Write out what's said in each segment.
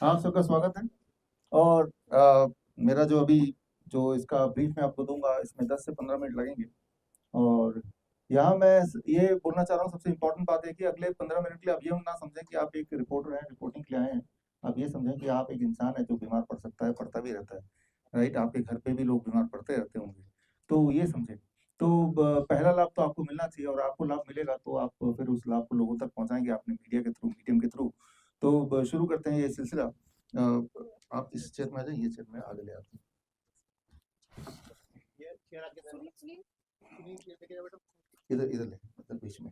आप सबका स्वागत है। और मेरा जो अभी जो इसका ब्रीफ मैं आपको दूंगा, इसमें 10 से 15 मिनट लगेंगे। और यहाँ मैं ये बोलना चाह रहा हूँ, सबसे इम्पोर्टेंट बात है कि अगले 15 मिनट के लिए आप ये ना समझें कि आप एक रिपोर्टर हैं, रिपोर्टिंग के लिए आए हैं। आप ये समझें कि आप एक इंसान है जो बीमार पड़ सकता है, पड़ता भी रहता है। राइट, आपके घर पे भी लोग बीमार पड़ते रहते होंगे। तो ये समझें। तो पहला लाभ तो आपको मिलना चाहिए, और आपको लाभ मिलेगा तो आप फिर उस लाभ को लोगों तक पहुंचाएंगे अपने मीडिया के थ्रू, मीडियम के थ्रू। तो शुरू करते हैं ये सिलसिला। आप इस चेयर में आ जाइए, ये चेयर में आगे ले आते हैं। ये चेयर आगे इधर इधर ले, इधर बीच में।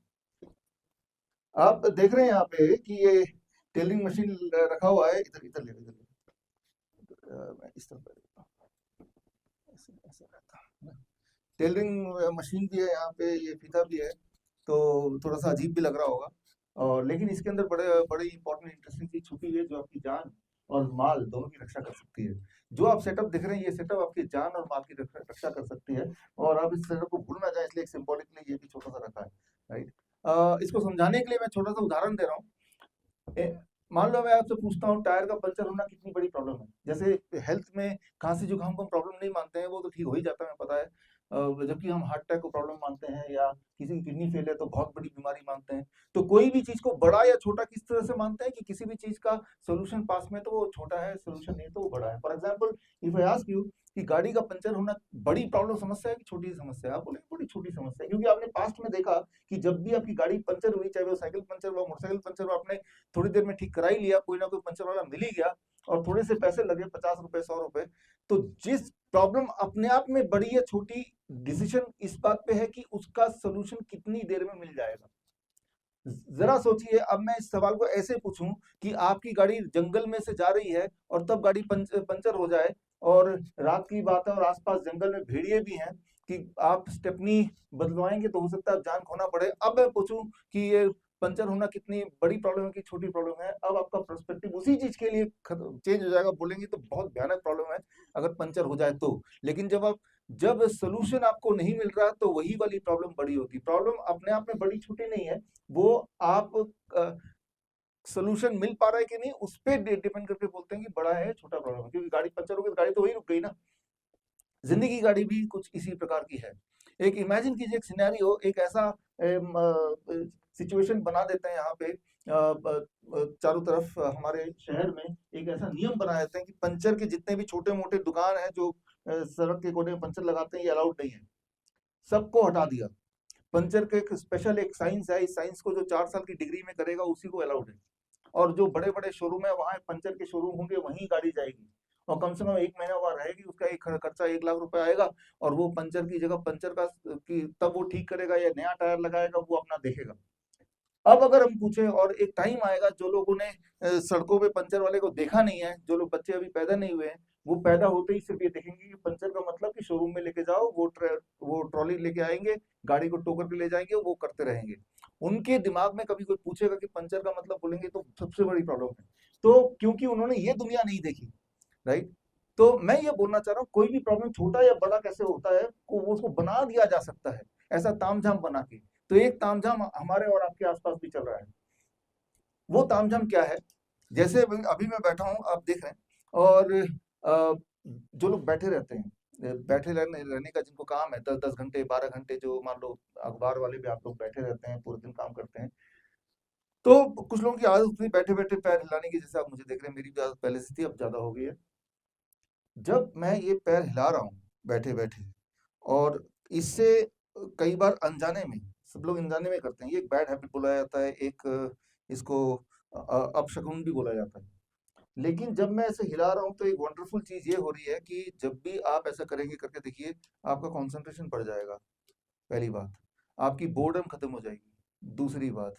आप देख रहे हैं यहाँ पे कि ये टेलरिंग मशीन रखा हुआ है। इधर इधर ले, इधर ले। मैं इस तरफ बैठ, ऐसे ऐसे रहता है। टेलरिंग मशीन भी है यहाँ पे, ये फीता भी है। तो थोड़ा सा अजीब भी लग रहा होगा, और लेकिन इसके अंदर बड़े बड़ी इंपॉर्टेंट इंटरेस्टिंग चीज छुपी हुई है, जो आपकी जान और माल दोनों की रक्षा कर सकती है। जो आप सेटअप देख रहे हैं, ये सेटअप आपकी जान और माल की रक्षा कर सकती है। और आप इस सेटअप को भूल ना जाए, इसलिए एक सिंबॉलिकली ये भी छोटा सा रखा है। राइट, इसको समझाने के लिए मैं छोटा सा उदाहरण दे रहा हूँ। मान लो मैं आपसे पूछता हूँ, टायर का पंचर होना कितनी बड़ी प्रॉब्लम है। जैसे हेल्थ में खांसी जुकाम को हम प्रॉब्लम नहीं मानते हैं, वो तो ठीक हो ही जाता है, हमें पता है। जबकि हम हार्ट अटैक को प्रॉब्लम मानते हैं, या किसी की किडनी फेल है तो बहुत बड़ी बीमारी मानते हैं। तो कोई भी चीज को बड़ा या छोटा किस तरह से मानते हैं कि किसी भी चीज का सोल्यूशन पास में तो वो छोटा है, सोल्यूशन नहीं तो वो बड़ा है। For example, if I ask you कि गाड़ी का पंचर होना बड़ी प्रॉब्लम समस्या है कि छोटी समस्या है, आप बोले बड़ी छोटी समस्या है, क्योंकि आपने पास्ट में देखा कि जब भी आपकी गाड़ी पंचर हुई, चाहे वो साइकिल पंचर हुआ, मोटरसाइकिल पंचर हुआ, आपने थोड़ी देर में ठीक करा ही लिया, कोई ना कोई पंचर वाला मिल ही गया, और थोड़े से पैसे लगे, 50 रुपए 100 रुपए। तो जिस प्रॉब्लम अपने आप में बड़ी या छोटी, डिसीजन इस बात पे है कि उसका सोल्यूशन कितनी देर में मिल जाएगा। जरा सोचिए, अब मैं इस सवाल को ऐसे पूछूं कि आपकी गाड़ी जंगल में से जा रही है, और तब गाड़ी पंचर हो जाए, और रात की बात है और आसपास जंगल में भेड़िए भी हैं, कि आप स्टेपनी बदलवाएंगे तो हो सकता है जान खोना पड़े। अब मैं पूछूं कि ये पंचर होना कितनी बड़ी प्रॉब्लम है कि छोटी प्रॉब्लम है, अब आपका पर्सपेक्टिव उसी चीज के लिए चेंज हो जाएगा। बोलेंगे तो बहुत भयानक प्रॉब्लम है अगर पंचर हो जाए तो। लेकिन जब सोल्यूशन आपको नहीं मिल रहा, तो वही वाली प्रॉब्लम बड़ी होती। प्रॉब्लम अपने आप में बड़ी छोटी नहीं है, वो आप सोल्यूशन मिल पा रहा है कि नहीं उस पर डिपेंड करके बोलते हैं कि बड़ा है छोटा प्रॉब्लम है। क्योंकि गाड़ी पंचर हो गई तो गाड़ी तो वही रुक गई ना। जिंदगी की गाड़ी भी कुछ इसी प्रकार की है। एक इमेजिन कीजिए, एक सिनेरियो, एक ऐसा सिचुएशन बना देते हैं यहाँ पे, चारों तरफ हमारे शहर में एक ऐसा नियम बना देते हैं कि पंचर के जितने भी छोटे मोटे दुकान हैं जो सड़क के कोने में पंचर लगाते हैं, ये अलाउड नहीं है। सबको हटा दिया। पंचर के एक स्पेशल एक साइंस है, इस साइंस को जो 4 साल की डिग्री में करेगा उसी को अलाउड है। और जो बड़े बड़े शोरूम है, वहां पंचर के शोरूम होंगे, वहीं गाड़ी जाएगी, और कम से कम 1 महीना वहां रहेगी, उसका एक खर्चा 1 लाख रुपए आएगा। और वो पंचर की जगह पंचर का की तब वो ठीक करेगा या नया टायर लगाएगा, वो अपना देखेगा। अब अगर हम पूछे, और एक टाइम आएगा जो लोगों ने सड़कों पे पंचर वाले को देखा नहीं है, जो लोग बच्चे अभी पैदा नहीं हुए हैं, वो पैदा होते ही सिर्फ ये देखेंगे कि पंचर का मतलब कि शोरूम में लेके जाओ, वो ट्रॉली लेके आएंगे, गाड़ी को टो करके ले जाएंगे, वो करते रहेंगे। उनके दिमाग में कभी कोई पूछेगा कि पंचर का मतलब, बोलेंगे तो सबसे बड़ी प्रॉब्लम है। तो क्योंकि उन्होंने ये दुनिया नहीं देखी। राइट। तो मैं ये बोलना चाह रहा हूँ, कोई भी प्रॉब्लम छोटा या बड़ा कैसे होता है, को वो उसको बना दिया जा सकता है, ऐसा तामझाम बना के। तो एक तामझाम हमारे और आपके आसपास भी चल रहा है। वो तामझाम क्या है? जैसे अभी मैं बैठा हूँ, आप देख रहे हैं, और जो लोग बैठे रहते हैं, बैठे रहने रहने का जिनको काम है, 10 10 घंटे 12 घंटे, जो मान लो अखबार वाले भी, आप लोग बैठे रहते हैं, पूरे दिन काम करते हैं। तो कुछ लोगों की आदत होती है बैठे बैठे पैर हिलाने की, जैसे आप मुझे देख रहे हैं, मेरी भी आदत पहले से थी, अब ज्यादा हो गई है। जब मैं ये पैर हिला रहा हूँ बैठे बैठे, और इससे कई बार अनजाने में, सब लोग अनजाने में करते हैं, ये एक बैड हैबिट बोला जाता है, एक इसको अपशकुन भी बोला जाता है। लेकिन जब मैं ऐसे हिला रहा हूँ, तो एक वंडरफुल चीज ये हो रही है कि जब भी आप ऐसा करेंगे, करके देखिए, आपका कंसंट्रेशन बढ़ जाएगा। पहली बात, आपकी बोर्डम खत्म हो जाएगी। दूसरी बात,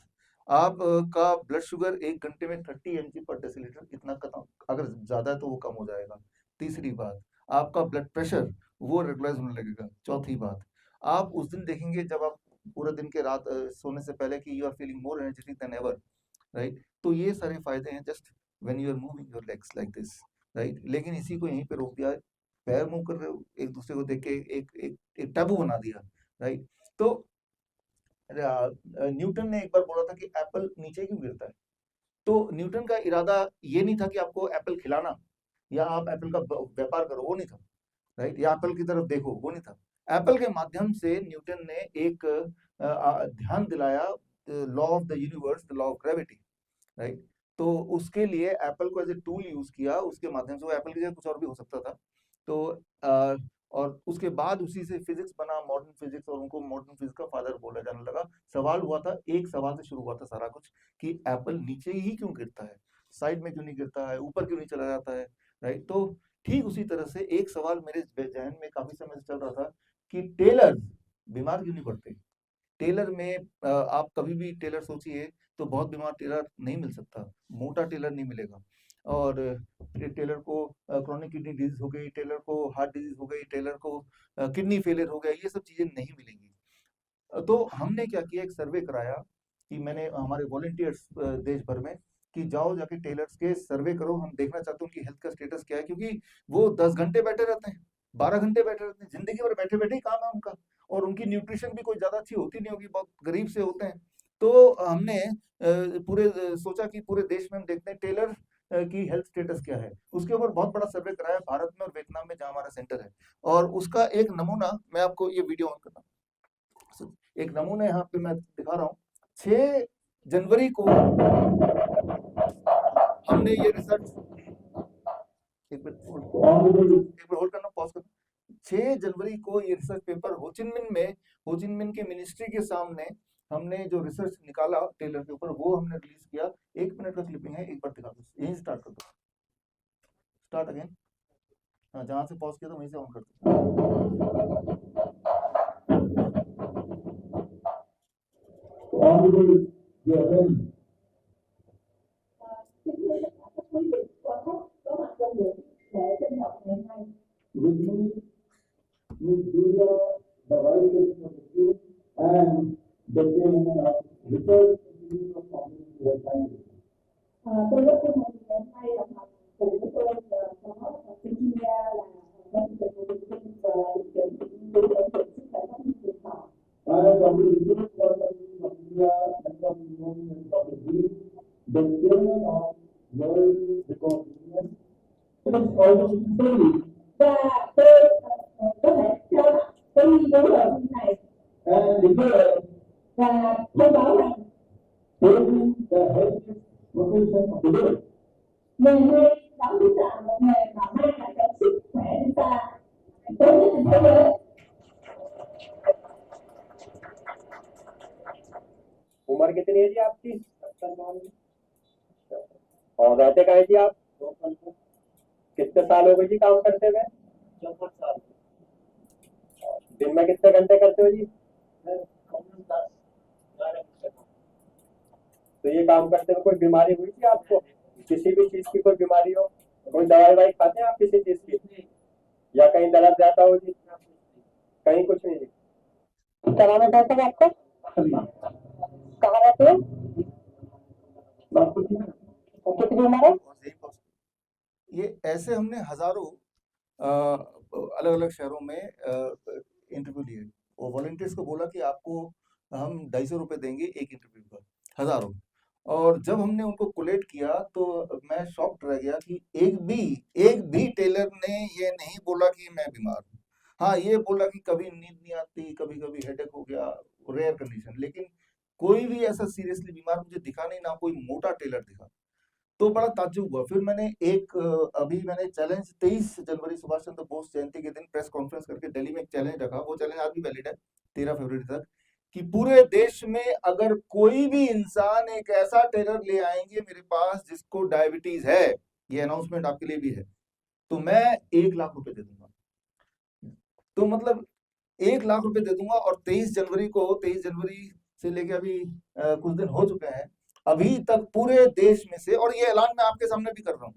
आप का ब्लड शुगर 1 घंटे में 30 mg/dL इतना खत्म, अगर ज्यादा है तो वो कम हो जाएगा। तीसरी बात, आपका ब्लड प्रेशर वो रेगुलाइज होने लगेगा। चौथी बात, आप उस दिन देखेंगे जब आप पूरे दिन के रात सोने से पहले, कि you are feeling more energetic than ever. Right. तो ये सारे फायदे हैं just when you are moving your legs like this. Right. लेकिन इसी को यहीं पे रोक दिया। पैर मूव कर रहे हो, एक दूसरे को देख के एक एक एक टैबू बना दिया। राइट। तो न्यूटन ने एक बार बोला था कि एप्पल नीचे क्यों गिरता है? तो न्यूटन का इरादा ये नहीं था कि आपको एप्पल खिलाना या आप एप्पल का व्यापार करो, वो नहीं था, राइट, या एप्पल की तरफ देखो, वो नहीं था। एप्पल के माध्यम से न्यूटन ने एक ध्यान दिलाया law of the universe, the law of gravity, right. तो उसके लिए एप्पल को एज ए टूल यूज किया, उसके माध्यम से, वो एप्पल की जगह कुछ और भी हो सकता था। तो और उसके बाद उसी से फिजिक्स बना, मॉडर्न फिजिक्स, और उनको मॉडर्न फिजिक्स का फादर बोला जाने लगा। सवाल हुआ था, एक सवाल से शुरू हुआ था सारा कुछ, कि एप्पल नीचे ही क्यों गिरता है, साइड में क्यों नहीं गिरता है, ऊपर क्यों नहीं चला जाता है, राइट। तो ठीक उसी तरह से एक सवाल मेरे जहन में काफी समय से चल रहा था कि टेलर बीमार क्यों नहीं पड़ते। टेलर में आप कभी भी टेलर सोचिए तो बहुत बीमार टेलर नहीं मिल सकता, मोटा टेलर नहीं मिलेगा। और टेलर को क्रॉनिक किडनी डिजीज हो गई, टेलर को हार्ट डिजीज हो गई, टेलर को किडनी फेलियर हो गया, ये सब चीजें नहीं मिलेंगी। तो हमने क्या किया, एक सर्वे कराया कि मैंने हमारे वॉलंटियर्स देश भर में, कि जाओ जाके टेलर्स के सर्वे करो, हम देखना चाहते हैं उनकी हेल्थ का स्टेटस क्या है, क्योंकि वो 10 घंटे बैठे रहते हैं, 12 घंटे बैठे रहते हैं, जिंदगी भर बैठे बैठे ही काम है उनका, और उनकी न्यूट्रिशन भी कोई ज्यादा अच्छी होती नहीं होगी, बहुत गरीब से होते हैं। तो हमने सोचा कि पूरे देश में हम देखते हैं टेलर की हेल्थ स्टेटस क्या है, उसके ऊपर बहुत बड़ा सर्वे कराया भारत में और वियतनाम में, जहाँ हमारा सेंटर है। और उसका एक नमूना मैं आपको, ये वीडियो ऑन करता हूँ, एक नमूना यहाँ पे मैं दिखा रहा हूँ। 6 जनवरी को हमने ये रिसर्च, एक मिनट होल्ड करना, पॉज करना। 6 जनवरी को ये रिसर्च पेपर होचिनमिन में, होचिनमिन के मिनिस्ट्री के सामने हमने जो रिसर्च निकाला टेलर के ऊपर, वो हमने रिलीज किया। 1 मिनट का क्लिपिंग है, एक बार दिखा दो, यहीं स्टार्ट कर दो, स्टार्ट अगेन। हाँ, जहां से पॉज किया था वहीं से ऑन कर दो। With me, Ms. Julia, the Vice President of the School, and the Chairman of Research Institute of Community Health Sciences. Tôi rất vui mừng ngày hôm nay gặp mặt cùng với tôi có Thạc sĩ Julia là Phó Chủ tịch Hội đồng Sinh và Điều dưỡng Trung tâm Ổn định Sức khỏe Phát triển Trường Thọ. Dr. Yusuf Julia and Dr. B, the Chairman of World Record Union. It is always free. Và tôi có thể cho cái dấu hiệu này và thông báo rằng nghề này đó là một nghề mà mang lại cho sức khỏe chúng ta tốt nhất trên thế giới. उम्र कितनी है जी आपकी? और रहते कहाँ जी आप? कितने साल हो गए जी काम करते हुए? 4 साल। दिन में कितने घंटे करते हो जी? तो ये काम करते हुए कोई बीमारी हुई थी आपको? किसी भी चीज की कोई बीमारी हो? कोई दवाई खाते हैं आप किसी चीज की, या कहीं दर्द रहता हो जी? कहीं कुछ नहीं जी। कराना चाहते हैं आपको? कहाँ रहते हो? कितनी उम्र है? ये ऐसे हमने हजारों अलग अलग शहरों में इंटरव्यू लिए, और वॉलंटियर्स को बोला कि आपको हम 250 रुपए देंगे एक इंटरव्यू का, हजारों। और जब हमने उनको कोलेट किया तो मैं शॉक्ड रह गया कि एक भी टेलर ने ये नहीं बोला कि मैं बीमार हूँ। हाँ, ये बोला कि कभी नींद नहीं आती, कभी कभी हेडेक हो गया, रेयर कंडीशन, लेकिन कोई भी ऐसा सीरियसली बीमार मुझे दिखा नहीं, ना कोई मोटा टेलर दिखा। तो बड़ा ताज्जुब हुआ। फिर मैंने अभी मैंने चैलेंज 23 जनवरी सुभाष चंद्र बोस जयंती के दिन प्रेस कॉन्फ्रेंस करके दिल्ली में एक चैलेंज रखा, वो चैलेंज आज भी वैलिड है 13 फरवरी तक, कि पूरे देश में अगर कोई भी इंसान एक ऐसा टेलर ले आएंगे मेरे पास जिसको डायबिटीज है, ये अनाउंसमेंट आपके लिए भी है, तो मैं 1 लाख रुपए दे दूंगा। तो मतलब 1 लाख रुपए दे दूंगा। और 23 जनवरी से लेके अभी कुछ दिन हो चुके हैं, अभी तक पूरे देश में से, और ये ऐलान मैं आपके सामने भी कर रहा हूँ,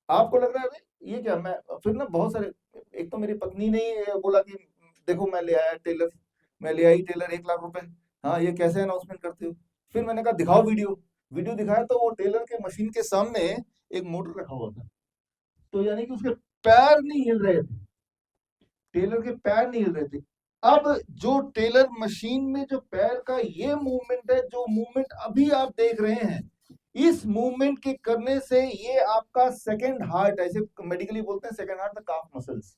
आपको लग रहा है ये क्या, मैं फिर ना बहुत सारे, एक तो मेरी पत्नी ने बोला कि देखो मैं ले आया टेलर, मैं ले आई टेलर 1 लाख रुपए, हाँ ये कैसे अनाउंसमेंट करते हो। फिर मैंने कहा दिखाओ वीडियो दिखाया, तो वो टेलर के मशीन के सामने एक मोटर रखा हुआ था, तो यानी कि उसके पैर नहीं हिल रहे थे, टेलर के पैर नहीं हिल रहे थे। अब जो टेलर मशीन में जो पैर का ये मूवमेंट है, जो मूवमेंट अभी आप देख रहे हैं, इस मूवमेंट के करने से ये आपका सेकंड हार्ट, ऐसे मेडिकली बोलते हैं second heart the calf muscles,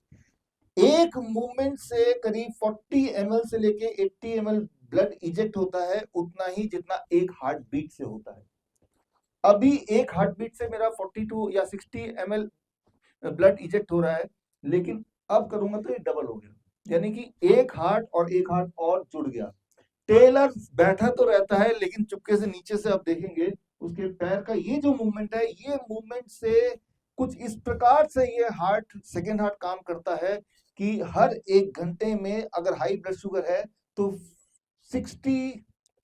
एक मूवमेंट से करीब 40 ml से लेके 80 ml ब्लड इजेक्ट होता है, उतना ही जितना एक हार्ट बीट से होता है। अभी एक हार्ट बीट से मेरा 42 या 60 ml ब्लड इजेक्ट हो रहा है, लेकिन अब करूंगा तो ये डबल हो गया, यानी कि एक हार्ट और एक हार्ट और जुड़ गया। टेलर बैठा तो रहता है, लेकिन चुपके से नीचे से आप देखेंगे उसके पैर का ये जो मूवमेंट है, ये मूवमेंट से कुछ इस प्रकार से ये हार्ट, सेकेंड हार्ट काम करता है कि हर एक घंटे में अगर हाई ब्लड शुगर है तो 60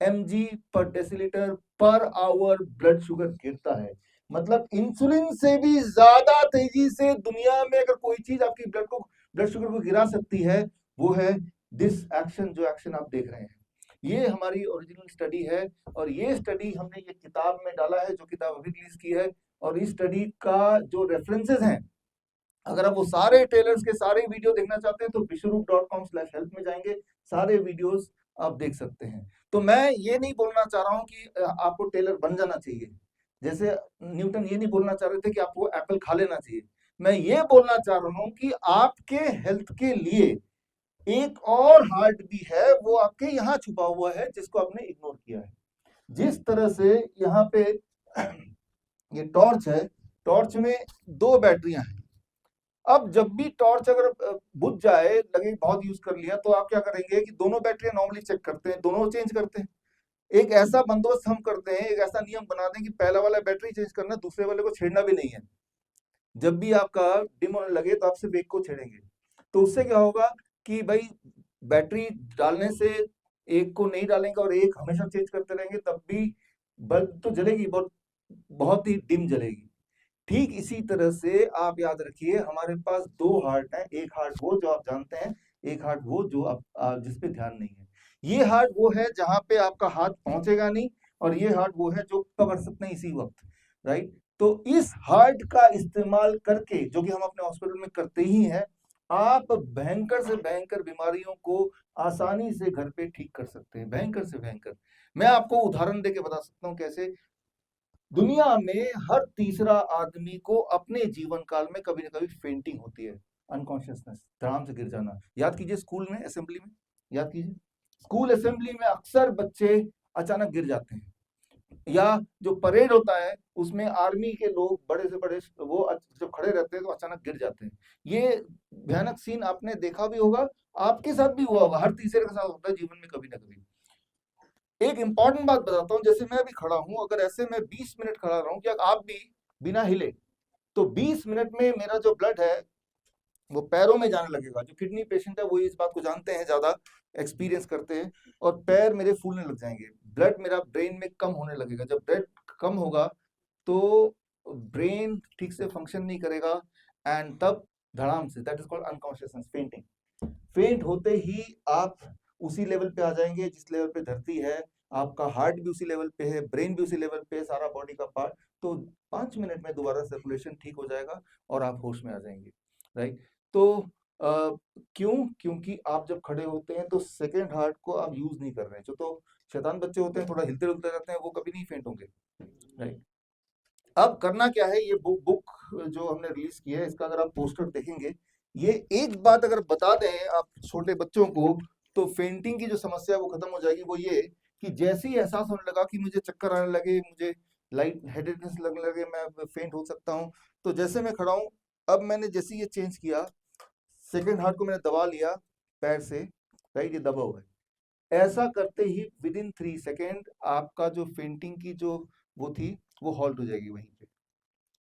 mg पर डेसिलीटर पर आवर ब्लड शुगर गिरता है। मतलब इंसुलिन से भी ज्यादा तेजी से दुनिया में अगर कोई चीज आपकी ब्लड शुगर को गिरा सकती है, वो है दिस एक्शन, जो एक्शन आप देख रहे हैं। ये हमारी ओरिजिनल स्टडी है, और ये स्टडी हमने ये किताब में डाला है, जो किताब अभी रिलीज की है। और इस स्टडी का जो रेफरेंसेस हैं, अगर आप वो सारे टेलर्स के सारे वीडियो देखना चाहते हैं तो vishwaroop.com/help में जाएंगे, सारे वीडियोस आप देख सकते हैं। तो मैं ये नहीं बोलना चाह रहा हूं कि आपको टेलर बन जाना चाहिए, जैसे न्यूटन ये नहीं बोलना चाह रहे थे कि आपको एप्पल खा लेना चाहिए। मैं ये बोलना चाह रहा हूं कि आपके हेल्थ के लिए एक और हार्ट भी है, वो आपके यहाँ छुपा हुआ है, जिसको आपने इग्नोर किया है। जिस तरह से यहाँ पे ये टॉर्च है, टॉर्च में 2 बैटरियां हैं। अब जब भी टॉर्च अगर बुझ जाए, लगे बहुत यूज कर लिया, तो आप क्या करेंगे कि दोनों बैटरियां नॉर्मली चेक करते हैं, दोनों चेंज करते हैं। एक ऐसा बंदोबस्त हम करते हैं, एक ऐसा नियम बना दें कि पहला वाला बैटरी चेंज करना, दूसरे वाले को छेड़ना भी नहीं है। जब भी आपका डिम होने लगे तो आप सिर्फ एक को छेड़ेंगे। तो उससे क्या होगा कि भाई बैटरी डालने से एक को नहीं डालेंगे और एक हमेशा चेंज करते रहेंगे, तब भी बल्ब तो जलेगी, बहुत ही डिम जलेगी। ठीक इसी तरह से आप याद रखिए, हमारे पास 2 हार्ट हैं, एक हार्ट वो जो आप जानते हैं, एक हार्ट वो जो आप जिस पे ध्यान नहीं है। ये हार्ट वो है जहां पे आपका हाथ पहुंचेगा नहीं, और ये हार्ट वो है जो कवर सकते हैं इसी वक्त, राइट। तो इस हार्ट का इस्तेमाल करके, जो कि हम अपने हॉस्पिटल में करते ही हैं, आप भयंकर से भयंकर बीमारियों को आसानी से घर पे ठीक कर सकते हैं, भयंकर से भयंकर। मैं आपको उदाहरण देके बता सकता हूँ कैसे। दुनिया में हर तीसरा आदमी को अपने जीवन काल में कभी ना कभी फेंटिंग होती है, अनकॉन्शियसनेस, धड़ाम से गिर जाना। याद कीजिए स्कूल में, असेंबली में, याद कीजिए स्कूल असेंबली में अक्सर बच्चे अचानक गिर जाते हैं, या जो परेड होता है उसमें आर्मी के लोग बड़े से बड़े वो जब खड़े रहते हैं तो अचानक गिर जाते हैं। ये भयानक सीन आपने देखा भी होगा, आपके साथ भी हुआ होगा, हर तीसरे के साथ होता है जीवन में कभी ना कभी। एक इंपॉर्टेंट बात बताता हूं, जैसे मैं अभी खड़ा हूं, अगर ऐसे मैं 20 मिनट खड़ा रहा हूं, कि आप भी बिना हिले, तो 20 मिनट में मेरा जो ब्लड है वो पैरों में जाने लगेगा। जो किडनी पेशेंट है वो इस बात को जानते हैं, ज्यादा एक्सपीरियंस करते हैं, और पैर मेरे फूलने लग जाएंगे, ब्लड मेरा ब्रेन में कम होने लगेगा। जब ब्लड कम होगा तो ब्रेन ठीक से फंक्शन नहीं करेगा, एंड तब धड़ाम से, that is called unconsciousness, fainting. फेंट होते ही आप उसी लेवल पे आ जाएंगे जिस लेवल पे धरती है, आपका हार्ट भी उसी लेवल पे है, ब्रेन भी उसी लेवल पे है, सारा बॉडी का पार्ट। तो 5 मिनट में दोबारा सर्कुलेशन ठीक हो जाएगा और आप होश में आ जाएंगे, राइट। तो क्यों? क्योंकि आप जब खड़े होते हैं तो सेकेंड हार्ट को आप यूज नहीं कर रहे हैं। जो तो शैतान बच्चे होते हैं, थोड़ा हिलते डुलते रहते हैं, वो कभी नहीं फेंट होंगे, राइट। अब करना क्या है, ये बुक जो हमने रिलीज की है, इसका अगर आप पोस्टर देखेंगे, ये एक बात अगर बता दें आप छोटे बच्चों को, तो फेंटिंग की जो समस्या वो खत्म हो जाएगी। वो ये कि जैसे ही एहसास होने लगा कि मुझे चक्कर आने लगे, मुझे लाइट हेडेडनेस लगने लगे, मैं फेंट हो सकता हूँ, तो जैसे मैं खड़ा हूँ, अब मैंने जैसे ये चेंज किया, सेकेंड हार्ट को मैंने दबा लिया पैर से, राइट, ये दबा हुआ है। ऐसा करते ही विद इन 3 सेकेंड आपका जो फेंटिंग की जो वो थी, वो हॉल्ट हो जाएगी वहीं पे,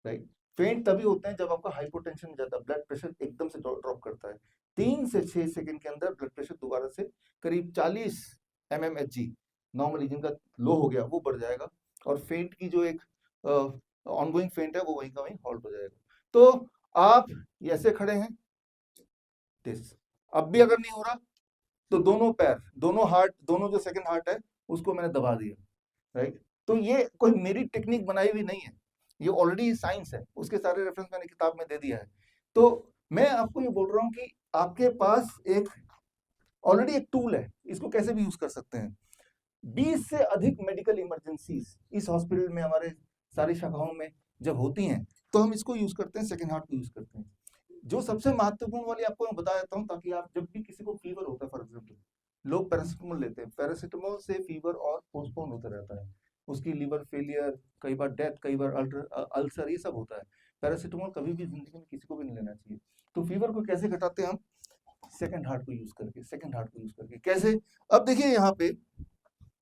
राइट। फेंट तभी होते हैं जब आपका हाइपोटेंशन ज्यादा, ब्लड प्रेशर एकदम से ड्रॉप करता है। 3 से 6 सेकंड के अंदर ब्लड प्रेशर दोबारा से करीब 40 mmHg नॉर्मली जिनका लो हो गया वो बढ़ जाएगा, और फेंट की जो एक ऑनगोइंग फेंट है वो वहीं का वहीं हॉल्ट हो जाएगा। तो आप ऐसे खड़े हैं, दिस, अब भी अगर नहीं हो रहा तो दोनों पैर, दोनों हार्ट, दोनों जो सेकंड हार्ट है उसको मैंने दबा दिया, राइट। तो ये कोई मेरी टेक्निक बनाई हुई नहीं है, ये ऑलरेडी साइंस है, उसके सारे रेफरेंस मैंने किताब में दे दिया है। तो मैं आपको ये बोल रहा हूँ कि आपके पास एक ऑलरेडी एक टूल है, इसको कैसे भी यूज कर सकते हैं। 20 से अधिक मेडिकल इमरजेंसीज इस हॉस्पिटल में हमारे सारी शाखाओं में जब होती हैं तो हम इसको यूज करते हैं, सेकेंड हार्ट को यूज करते हैं। जो सबसे महत्वपूर्ण वाली आपको मैं बता देता हूँ, ताकि आप जब भी किसी को फीवर होता है, फॉर एग्जाम्पल लोग पैरासिटामोल लेते हैं, पैरासिटामोल से फीवर और पोस्टपोन होता रहता है, उसकी लीवर फेलियर, कई बार डेथ, कई बार अल्सर, ये सब होता है। पैरासिटामोल कभी भी जिंदगी में किसी को भी नहीं लेना चाहिए। तो फीवर को कैसे घटाते हैं हम? सेकंड हार्ट को यूज करके, सेकंड हार्ट को यूज करके। कैसे? अब देखिए यहाँ पे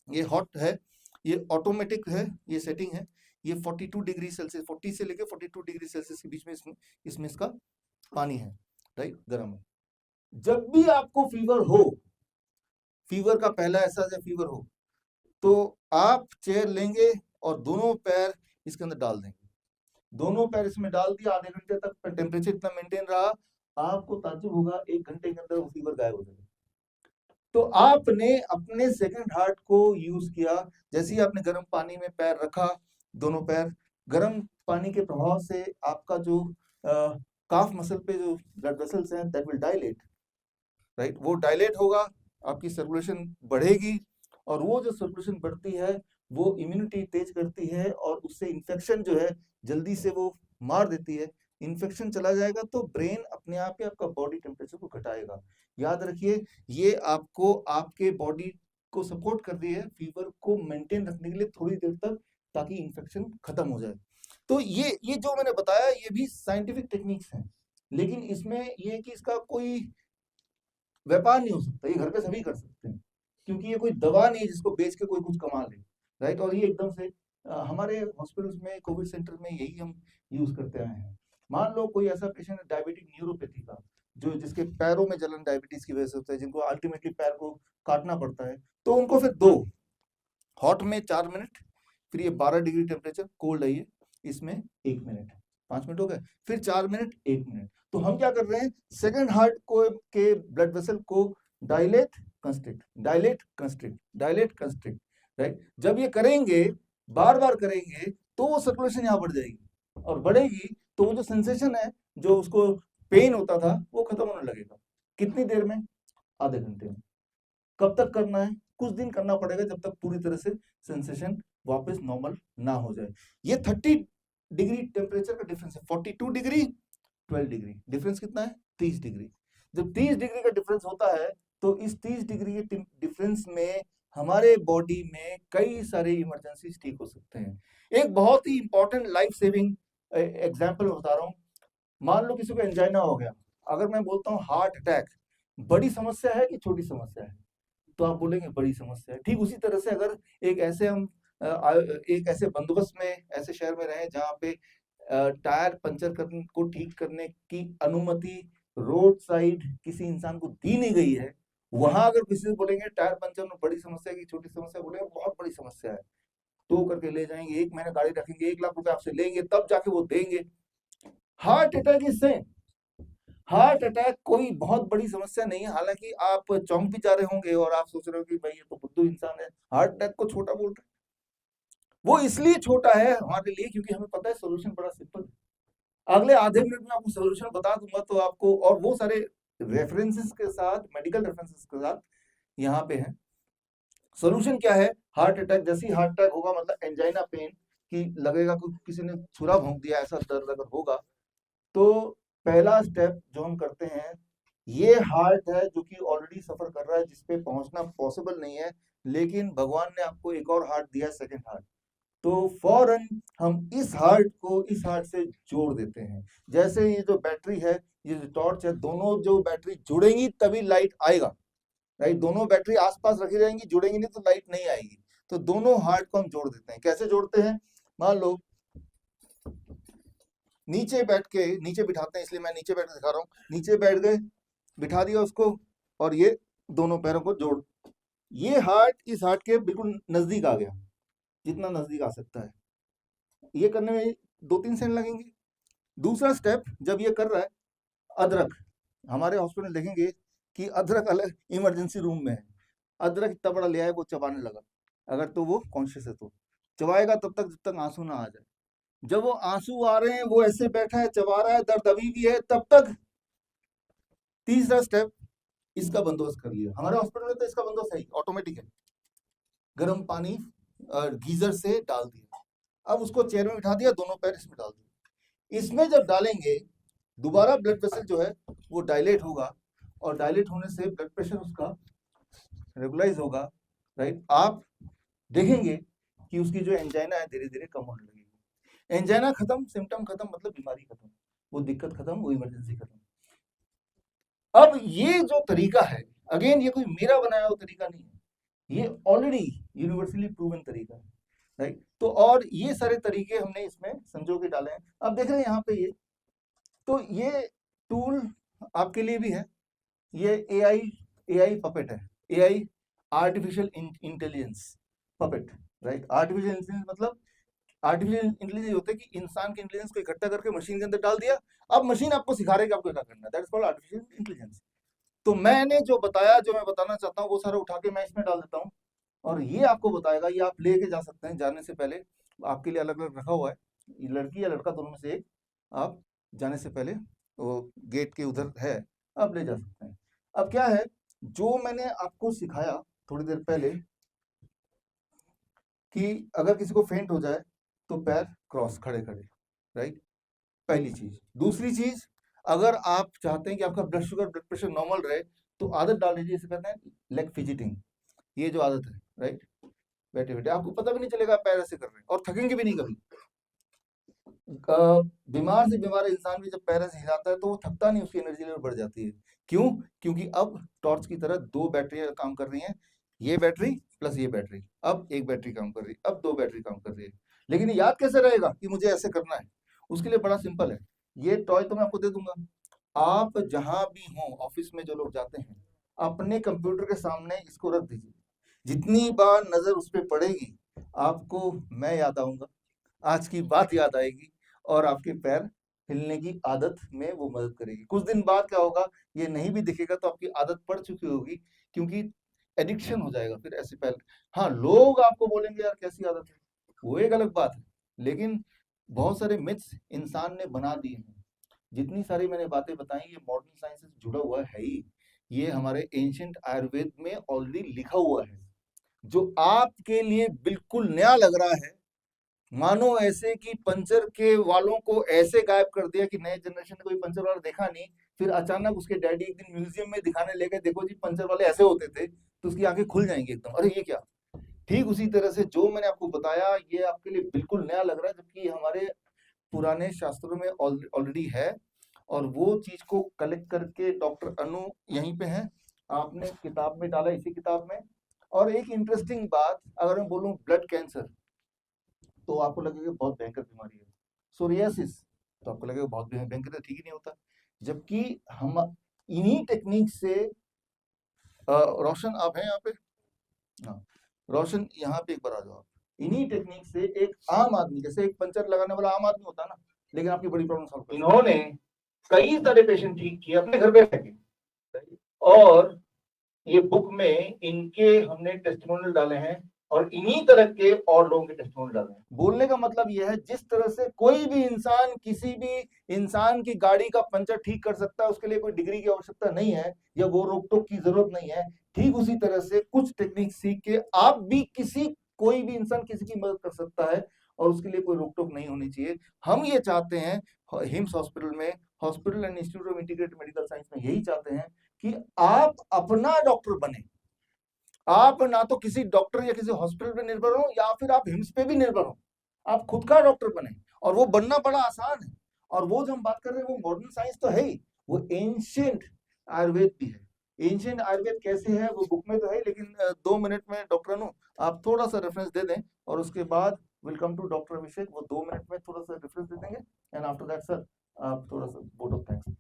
ये हॉट है, ये ऑटोमेटिक है, ये सेटिंग है, ये 42 डिग्री सेल्सियस, 40 से लेके 42 डिग्री सेल्सियस के बीच में इसमें इसका पानी है, राइट, गर्म है। जब भी आपको फीवर हो, फीवर का पहला एहसास या फीवर हो, तो आप चेयर लेंगे और दोनों पैर इसके अंदर डाल देंगे, दोनों पैर इसमें डाल दिया, आधे घंटे तक टेम्परेचर इतना मेंटेन रहा, आपको ताज्जुब होगा 1 घंटे के अंदर वो फीवर गायब हो जाएगा। तो आपने अपने सेकंड हार्ट को यूज किया, जैसे ही आपने गर्म पानी में पैर रखा, दोनों पैर, गर्म पानी के प्रभाव से आपका जो काफ मसल पे जो ब्लड वेसल्स हैं दैट विल डायलेट, राइट, वो डायलेट होगा, आपकी सर्कुलेशन बढ़ेगी, और वो जो सर्कुलेशन बढ़ती है वो इम्यूनिटी तेज करती है, और उससे इन्फेक्शन जो है जल्दी से वो मार देती है। इन्फेक्शन चला जाएगा तो ब्रेन अपने आप ही आपका बॉडी टेम्परेचर को घटाएगा। याद रखिए, ये आपको आपके बॉडी को सपोर्ट कर रही है फीवर को मेंटेन रखने के लिए थोड़ी देर तक, ताकि इन्फेक्शन खत्म हो जाए। तो ये जो मैंने बताया ये भी साइंटिफिक टेक्निक्स हैं, लेकिन इसमें ये है कि इसका कोई व्यापार नहीं हो सकता, ये घर पे सभी कर सकते हैं, क्योंकि ये कोई दवा नहीं है जिसको बेच के कोई कुछ कमा ले, राइट। और ये एकदम से हमारे हॉस्पिटल्स में, कोविड सेंटर में यही हम यूज करते आए हैं। मान लो कोई ऐसा पेशेंट है डायबिटिक न्यूरोपैथी का, जो जिसके पैरों में जलन डायबिटीज की वजह से होता है, जिनको अल्टीमेटली पैर को काटना पड़ता है, तो उनको फिर 2 हॉट में 4 मिनट, फिर ये 12 डिग्री टेम्परेचर कोल्ड है, ये इसमें 1 मिनट, 5 मिनट हो गए, फिर 4 मिनट, 1 मिनट। तो हम क्या कर रहे हैं, सेकंड हार्ट को के ब्लड वेसल को dilate constrict, dilate constrict, dilate constrict, right. जब ये करेंगे, बार बार करेंगे, तो वो सर्कुलेशन यहाँ बढ़ जाएगी, और बढ़ेगी तो वो जो सेंसेशन है, जो उसको पेन होता था, वो खत्म होने लगेगा। कितनी देर में? आधे घंटे में। कब तक करना है? कुछ दिन करना पड़ेगा, जब तक पूरी तरह से सेंसेशन वापस नॉर्मल ना हो जाए। ये 30 डिग्री टेम्परेचर का डिफरेंस है, 42 डिग्री, 12 डिग्री, डिफरेंस कितना है? 30 डिग्री। जब 30 डिग्री का डिफरेंस होता है, तो इस 30 डिग्री के डिफरेंस में हमारे बॉडी में कई सारे इमरजेंसीज ठीक हो सकते हैं। एक बहुत ही इंपॉर्टेंट लाइफ सेविंग एग्जाम्पल बता रहा हूँ। मान लो किसी को एंजाइना हो गया, अगर मैं बोलता हूँ हार्ट अटैक बड़ी समस्या है कि छोटी समस्या है, तो आप बोलेंगे बड़ी समस्या है। ठीक उसी तरह से अगर एक ऐसे बंदोबस्त में, ऐसे शहर में रहे जहाँ पे टायर पंचर करने को ठीक करने की अनुमति रोड साइड किसी इंसान को दी नहीं गई है, वहां अगर किसी से बोलेंगे टायर पंचर में बड़ी समस्या की छोटी समस्या, बोलेंगे बहुत बड़ी समस्या है, तो करके ले जाएंगे, 1 महीना गाड़ी रखेंगे, 1 लाख रुपए आपसे लेंगे, तब जाके वो देंगे। Heart attack is same. Heart attack कोई बहुत बड़ी समस्या नहीं है, हालांकि आप चौंक भी जा रहे होंगे और आप सोच रहे हो कि भाई ये तो बुद्धू इंसान है, हार्ट अटैक को छोटा बोल रहे हैं। वो इसलिए छोटा है हमारे लिए क्योंकि हमें पता है सोल्यूशन बड़ा सिंपल है। अगले आधे मिनट में आपको सोल्यूशन बता दूंगा, तो आपको, और वो सारे रेफरेंसेस के साथ, मेडिकल रेफरेंसेस के साथ यहाँ पे है। सोल्यूशन क्या है? हार्ट अटैक, जैसे ही हार्ट अटैक होगा, मतलब एंजाइना पेन की लगेगा कि किसी ने छुरा भोंक दिया, ऐसा दर्द अगर होगा, तो पहला स्टेप जो हम करते हैं, ये हार्ट है जो कि ऑलरेडी सफर कर रहा है, जिसपे पहुंचना पॉसिबल नहीं है, लेकिन भगवान ने आपको एक और हार्ट दिया, सेकंड हार्ट, तो फौरन हम इस हार्ट को इस हार्ट से जोड़ देते हैं। जैसे ये जो बैटरी है, ये जो टॉर्च है, दोनों जो बैटरी जुड़ेंगी तभी लाइट आएगा, राइट। दोनों बैटरी आसपास रखी रहेंगी, जुड़ेंगी नहीं तो लाइट नहीं आएगी। तो दोनों हार्ट को हम जोड़ देते हैं। कैसे जोड़ते हैं? मान लो नीचे बैठ के, नीचे बिठाते हैं, इसलिए मैं नीचे बैठ के दिखा रहा हूँ, नीचे बैठ गए, बिठा दिया उसको, और ये दोनों पैरों को जोड़, ये हार्ट इस हार्ट के बिल्कुल नजदीक आ गया, जितना नजदीक आ सकता है। ये करने में 2-3 सेकंड लगेंगे। दूसरा स्टेप जब ये कर रहा है, अदरक, हमारे हॉस्पिटल देखेंगे कि अदरक अलग इमरजेंसी रूम में है, अदरक इतना बड़ा ले आए, वो चबाने लगा, अगर तो वो कॉन्शियस है तो चबाएगा तब तक जब तक आंसू ना आ जाए। जब वो आंसू आ रहे हैं, वो ऐसे बैठा है, चबा रहा है, दर्द अभी भी है, तब तक तीसरा स्टेप, इसका बंदोबस्त कर लिया। हमारे हॉस्पिटल में तो इसका बंदोबस्त है, ऑटोमेटिक है, गर्म पानी गीजर से डाल दिया, अब उसको चेयर में बिठा दिया, दोनों पैर इसमें डाल दिए। इसमें जब डालेंगे दोबारा ब्लड वेसल जो है वो डायलेट होगा, और डायलेट होने से ब्लड प्रेशर उसका रेगुलाइज होगा, राइट। आप देखेंगे कि उसकी जो एंजाइना है धीरे धीरे कम होने लगेगी। एंजाइना खत्म, सिम्टम खत्म, मतलब बीमारी खत्म, वो दिक्कत खत्म, वो इमरजेंसी खत्म। अब ये जो तरीका है, अगेन ये कोई मेरा बनाया हुआ तरीका नहीं है, ये ऑलरेडी यूनिवर्सली प्रूवन तरीका है, राइट। तो और ये सारे तरीके हमने इसमें संजो के डाले हैं। अब देख रहे हैं यहाँ पे तो ये टूल आपके लिए भी है, ये एआई पपेट है, AI artificial intelligence puppet, right. Artificial intelligence मतलब आर्टिफिशियल इंटेलिजेंस होता है कि इंसान के इंटेलिजेंस को इकट्ठा करके मशीन के अंदर डाल दिया, अब मशीन आपको सिखा रही है कि आपको क्या करना है, that is called artificial intelligence. तो मैंने जो बताया, जो मैं बताना चाहता हूँ वो सारा उठा के मैं इसमें डाल देता हूँ, और ये आपको बताएगा, ये आप लेके जा सकते हैं। जाने से पहले आपके लिए अलग अलग रखा हुआ है, लड़की या लड़का दोनों में से एक, आप जाने से पहले वो गेट के उधर है, आप ले जा सकते हैं। अब क्या है, जो मैंने आपको सिखाया थोड़ी देर पहले कि अगर किसी को फेंट हो जाए तो पैर क्रॉस, खड़े खड़े, राइट, पहली चीज। दूसरी चीज, अगर आप चाहते हैं कि आपका blood sugar blood pressure normal रहे तो आदत डाल लीजिए, इसे कहते हैं लेग फिजिटिंग। ये जो आदत है, राइट, बैठे बैठे आपको पता भी नहीं चलेगा पैर ऐसे कर रहे हैं, और थकेंगे भी नहीं कभी। बीमार से बीमार इंसान भी जब पैर ऐसे हिलाता है तो वो थकता नहीं, उसकी एनर्जी लेवल बढ़ जाती है। क्यों? क्योंकि अब टॉर्च की तरह दो बैटरियां काम कर रही हैं, ये बैटरी प्लस ये बैटरी, अब एक बैटरी काम कर रही है, अब दो बैटरी काम कर रही है। लेकिन याद कैसे रहेगा कि मुझे ऐसे करना है? उसके लिए बड़ा सिंपल है, ये टॉय तो मैं आपको दे दूंगा, आप जहां भी हो, ऑफिस में जो लोग जाते हैं, अपने कंप्यूटर के सामने इसको रख दीजिए। जितनी बार नजर उस पर पड़ेगी आपको मैं याद आऊंगा, आज की बात याद आएगी, और आपके पैर हिलने की आदत में वो मदद करेगी। कुछ दिन बाद क्या होगा, ये नहीं भी दिखेगा तो आपकी आदत पड़ चुकी होगी, क्योंकि एडिक्शन हो जाएगा फिर ऐसे पैर। हाँ, लोग आपको बोलेंगे यार कैसी आदत है, वो एक अलग बात है, लेकिन बहुत सारे मिथ्स इंसान ने बना दिए हैं। जितनी सारी मैंने बातें बताई ये मॉडर्न साइंस से जुड़ा हुआ है ही, ये हमारे एंशिएंट आयुर्वेद में ऑलरेडी लिखा हुआ है, जो आपके लिए बिल्कुल नया लग रहा है। मानो ऐसे कि पंचर के वालों को ऐसे गायब कर दिया कि नए जनरेशन ने कोई पंचर वाला देखा नहीं, फिर अचानक उसके डैडी एक दिन म्यूजियम में दिखाने ले गए, देखो जी पंचर वाले ऐसे होते थे, तो उसकी आंखें खुल जाएंगी एकदम, अरे ये क्या। ठीक उसी तरह से जो मैंने आपको बताया ये आपके लिए बिल्कुल नया लग रहा है, जबकि हमारे पुराने शास्त्रों में ऑलरेडी है, और वो चीज को कलेक्ट करके डॉक्टर अनु यहीं पे है, आपने किताब में डाला, इसी किताब में। और एक इंटरेस्टिंग बात, अगर मैं बोलूं ब्लड कैंसर, तो आपको लगेगा बहुत भयंकर बीमारी है। सोरियासिस तो आपको लगेगा बहुत भयंकर, तो ठीक ही नहीं होता। जबकि हम इन्हीं टेक्निक से रोशन आप हैं यहाँ पे, हाँ रोशन यहाँ पे एक बार आ जाओ आप। इन्हीं टेक्निक से एक आम आदमी, जैसे एक पंचर लगाने वाला आम आदमी होता है ना, लेकिन आपकी बड़ी प्रॉब्लम सॉल्व कर, इन्होंने कई सारे पेशेंट ठीक किए अपने घर पे रह के, और ये बुक में इनके हमने टेस्टिमोनियल डाले हैं, और इन्हीं तरह के और लोगों के टेस्टिमोनियल डाले हैं। बोलने का मतलब यह है, जिस तरह से कोई भी इंसान किसी भी इंसान की गाड़ी का पंचर ठीक कर सकता है, उसके लिए कोई डिग्री की आवश्यकता नहीं है, या वो रोक टोक की जरूरत नहीं है, ठीक उसी तरह से कुछ टेक्निक सीख के आप भी कोई भी इंसान किसी की मदद कर सकता है, और उसके लिए कोई रोक टोक नहीं होनी चाहिए। हम ये चाहते हैं हिम्स हॉस्पिटल में, hospital and institute of integrated medical science में यही चाहते हैं कि आप अपना डॉक्टर बने। आप ना तो किसी डॉक्टर या किसी हॉस्पिटल पे निर्भर हो, या फिर आप हिम्स पे भी निर्भर हो, आप खुद का डॉक्टर बने, और वो बनना बड़ा आसान है। और वो जो हम बात कर रहे हैं वो मॉडर्न साइंस तो है ही, वो एंशिएंट आयुर्वेद भी है। एंशिएंट आयुर्वेद कैसे है वो बुक में तो है, लेकिन 2 मिनट में डॉक्टर अनु आप थोड़ा सा रेफरेंस दे दें, और उसके बाद विल कम टू डॉक्टर अभिषेक, वो 2 मिनट में थोड़ा सा रेफरेंस दे देंगे, एंड आफ्टर दैट सर आप थोड़ा सा वोट ऑफ थैंक्स।